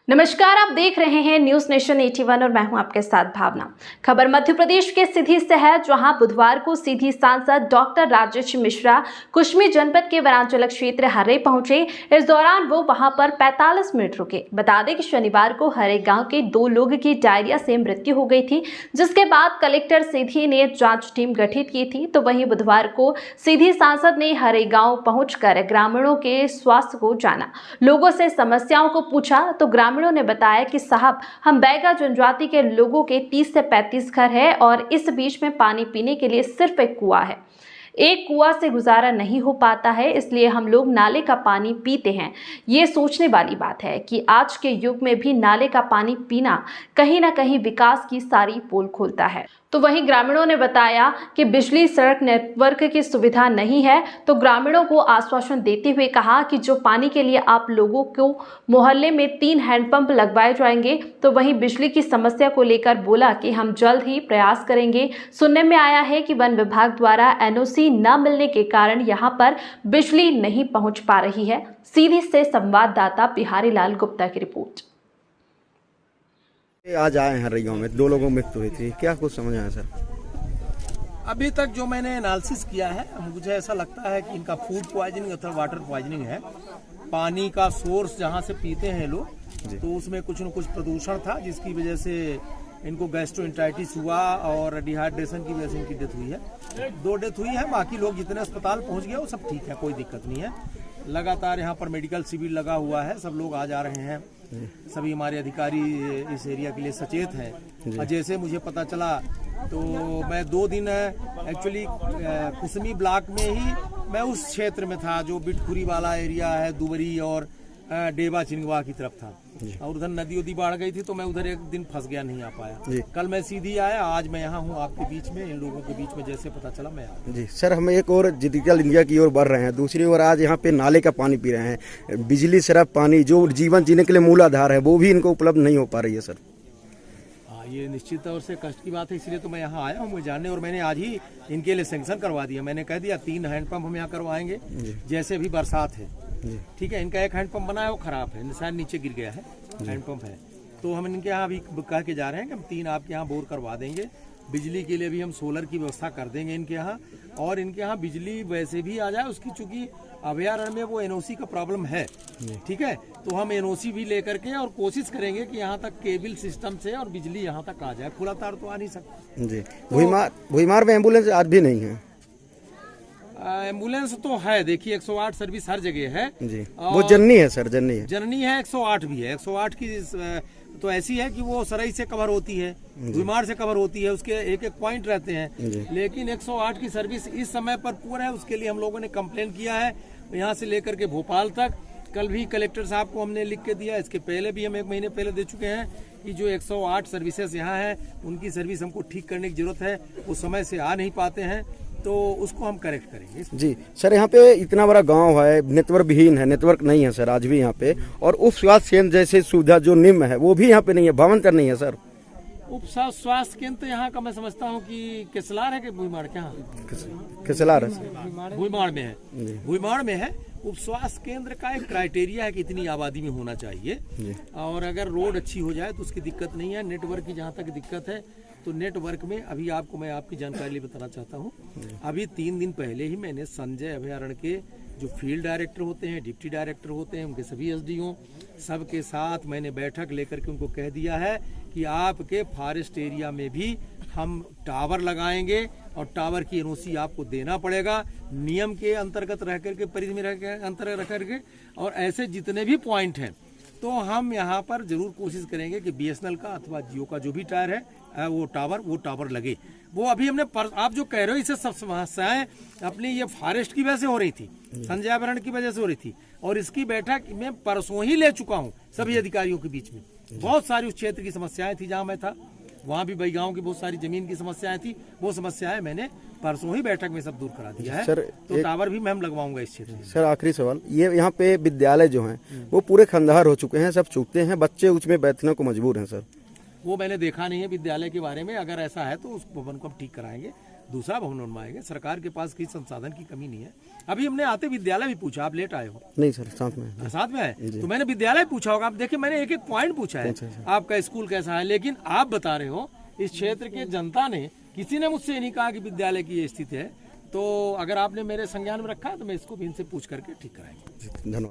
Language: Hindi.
नमस्कार, आप देख रहे हैं न्यूज नेशन 81 और मैं हूं आपके साथ भावना। खबर मध्य प्रदेश के सीधी से है, जहां बुधवार को सीधी सांसद डॉक्टर राजेश मिश्रा कुश्मी जनपद के वनांचल क्षेत्र हरे पहुंचे। इस दौरान वो वहां पर 45 मिनट रुके। बता दें कि शनिवार को हरे गांव के 2 लोगों की डायरिया से मृत्यु हो गई थी, जिसके बाद कलेक्टर सीधी ने जांच टीम गठित की थी। तो वहीं बुधवार को सीधी सांसद ने हरे गांव पहुंचकर ग्रामीणों के स्वास्थ्य को जाना, लोगों से समस्याओं को पूछा। तो ग्रामीणों ने बताया कि साहब, हम बैगा जनजाति के लोगों के 30 से 35 घर है और इस बीच में पानी पीने के लिए सिर्फ एक कुआं है। एक कुआं से गुजारा नहीं हो पाता है, इसलिए हम लोग नाले का पानी पीते हैं। ये सोचने वाली बात है कि आज के युग में भी नाले का पानी पीना कहीं ना कहीं विकास की सारी पोल खोलता है। तो वहीं ग्रामीणों ने बताया कि बिजली सड़क नेटवर्क की सुविधा नहीं है। तो ग्रामीणों को आश्वासन देते हुए कहा कि जो पानी के लिए आप लोगों को मोहल्ले में 3 हैंडपंप लगवाए जाएंगे। तो वहीं बिजली की समस्या को लेकर बोला कि हम जल्द ही प्रयास करेंगे। सुनने में आया है कि वन विभाग द्वारा एनओसी न मिलने के कारण यहाँ पर बिजली नहीं पहुँच पा रही है। सीधी से संवाददाता बिहारी लाल गुप्ता की रिपोर्ट। आज आए हैं रैयों में 2 लोगों में मृत्यु हुई थी, क्या कुछ समझ आया सर? अभी तक जो मैंने एनालिसिस किया है, मुझे ऐसा लगता है कि इनका फूड पॉइजनिंग अथवा वाटर पॉइजनिंग है। पानी का सोर्स जहां से पीते हैं लोग, तो उसमें कुछ न कुछ प्रदूषण था, जिसकी वजह से इनको गैस्ट्रोएंटेराइटिस हुआ और डिहाइड्रेशन की वजह से इनकी डेथ हुई है। 2 डेथ हुई है, बाकी लोग जितने अस्पताल पहुंच गए वो सब ठीक है, कोई दिक्कत नहीं है। लगातार यहाँ पर मेडिकल शिविर लगा हुआ है, सब लोग आ जा रहे हैं। सभी हमारे अधिकारी इस एरिया के लिए सचेत हैं। और जैसे मुझे पता चला तो मैं 2 दिन एक्चुअली कुसमी ब्लॉक में ही मैं उस क्षेत्र में था जो बिटखुरी वाला एरिया है, दुबरी और डेबा चिंगवा की तरफ था, और उधर नदी उदी बाढ़ गई थी, तो मैं उधर एक दिन फंस गया, नहीं आ पाया। कल मैं सीधी आया, आज मैं यहाँ हूँ आपके बीच में, इन लोगों के बीच में जैसे पता चला मैं आ। जी सर, हम एक और डिजिटल इंडिया की ओर बढ़ रहे हैं, दूसरी ओर आज यहाँ पे नाले का पानी पी रहे हैं। बिजली, सड़क, पानी जो जीवन जीने के लिए मूल आधार है, वो भी इनको उपलब्ध नहीं हो पा रही है सर। ये निश्चित तौर से कष्ट की बात है, इसलिए तो मैं यहाँ आया हूँ मुझे जानने, और मैंने आज ही इनके लिए सैंक्शन करवा दिया। मैंने कह दिया 3 हैंडपंप हम यहाँ करवाएंगे, जैसे भी बरसात है, ठीक है। इनका एक हैंडपंप बना है, वो खराब है, शायद नीचे गिर गया है, हैंडपंप है। तो हम इनके यहाँ अभी कह के जा रहे हैं कि हम 3 आपके यहाँ बोर करवा देंगे। बिजली के लिए भी हम सोलर की व्यवस्था कर देंगे इनके यहाँ, और इनके यहाँ बिजली वैसे भी आ जाए उसकी, चूंकि अभयारण्य में वो एनओसी का प्रॉब्लम है, ठीक है। तो हम एनओसी भी लेकर के और कोशिश करेंगे कि यहाँ तक केबल सिस्टम से और बिजली यहाँ तक आ जाए। खुला तार तो आ नहीं सकता जी। भुईमार में एम्बुलेंस आज भी नहीं है? एम्बुलेंस तो है, देखिए 108 सर्विस हर जगह है जी। वो जननी है सर, जननी है, 108 भी है। 108 की तो ऐसी है कि वो सराई से कवर होती है, भुईमार से कवर होती है, उसके एक पॉइंट रहते हैं। लेकिन 108 की सर्विस इस समय पर पूरा है, उसके लिए हम लोगों ने कंप्लेन किया है यहाँ से लेकर के भोपाल तक। कल भी कलेक्टर साहब को हमने लिख के दिया, इसके पहले भी हम 1 महीने पहले दे चुके हैं कि जो 108 सर्विसेज यहाँ है उनकी सर्विस हमको ठीक करने की जरूरत है, वो समय से आ नहीं पाते हैं, तो उसको हम करेक्ट करेंगे। जी सर, यहाँ पे इतना बड़ा गांव है, नेटवर्क विहीन है, नेटवर्क नहीं है सर आज भी यहाँ पे, और उप स्वास्थ्य केंद्र जैसे सुविधा जो निम्न है वो भी यहाँ पे नहीं है, भावंतर नहीं है सर। उप स्वास्थ्य केंद्र यहाँ का मैं समझता हूँ कि केसलार है कि भुईमाड़ के? केसलार है, भुईमाड़ में है, भुईमाड़ में है। उप स्वास्थ्य केंद्र का एक क्राइटेरिया है कि इतनी आबादी में होना चाहिए, और अगर रोड अच्छी हो जाए तो उसकी दिक्कत नहीं है। नेटवर्क की जहाँ तक दिक्कत है, तो नेटवर्क में अभी आपको मैं आपकी जानकारी बताना चाहता हूँ। अभी 3 दिन पहले ही मैंने संजय अभयारण्य के जो फील्ड डायरेक्टर होते हैं, डिप्टी डायरेक्टर होते हैं, उनके सभी एसडीओ सबके साथ मैंने बैठक लेकर के उनको कह दिया है कि आपके फॉरेस्ट एरिया में भी हम टावर लगाएंगे, और टावर की एनओसी आपको देना पड़ेगा, नियम के अंतर्गत रह करके, परिधि में अंतर्गत रह करके। और ऐसे जितने भी पॉइंट हैं, तो हम यहाँ पर जरूर कोशिश करेंगे कि बीएसएनएल का अथवा जियो का जो भी टायर है वो टावर लगे। वो अभी हमने आप जो कह रहे हो, इससे सब समस्याएं अपनी ये फॉरेस्ट की वजह से हो रही थी, संजय अभयारण्य की वजह से हो रही थी, और इसकी बैठक मैं परसों ही ले चुका हूँ सभी अधिकारियों के बीच में। बहुत सारी उस क्षेत्र की समस्याएं थी जहाँ मैं था, वहाँ भी बैगांव की बहुत सारी जमीन की समस्याएं थी, वो समस्याएं मैंने परसों ही बैठक में सब दूर करा दिया है सर। तो टावर भी मैं लगवाऊंगा इस क्षेत्र में। सर आखिरी सवाल, ये यहाँ पे विद्यालय जो हैं वो पूरे खंडहर हो चुके हैं, सब चूकते हैं, बच्चे उसमें बैठने को मजबूर हैं सर। वो मैंने देखा नहीं है विद्यालय के बारे में, अगर ऐसा है तो उस भवन को हम ठीक कराएंगे। दूसरा भवन बनवाएंगे। सरकार के पास किसी संसाधन की कमी नहीं है। अभी हमने आते विद्यालय भी पूछा, आप लेट आए हो? नहीं सर, साथ में। साथ में है तो मैंने विद्यालय पूछा होगा। आप देखिए, मैंने एक एक पॉइंट पूछा है आपका स्कूल कैसा है, लेकिन आप बता रहे हो इस क्षेत्र के जनता ने, किसी ने मुझसे नहीं कहा कि विद्यालय की ये स्थिति है। तो अगर आपने मेरे संज्ञान में रखा है तो मैं इसको भी इनसे पूछ करके ठीक कराएंगे। धन्यवाद।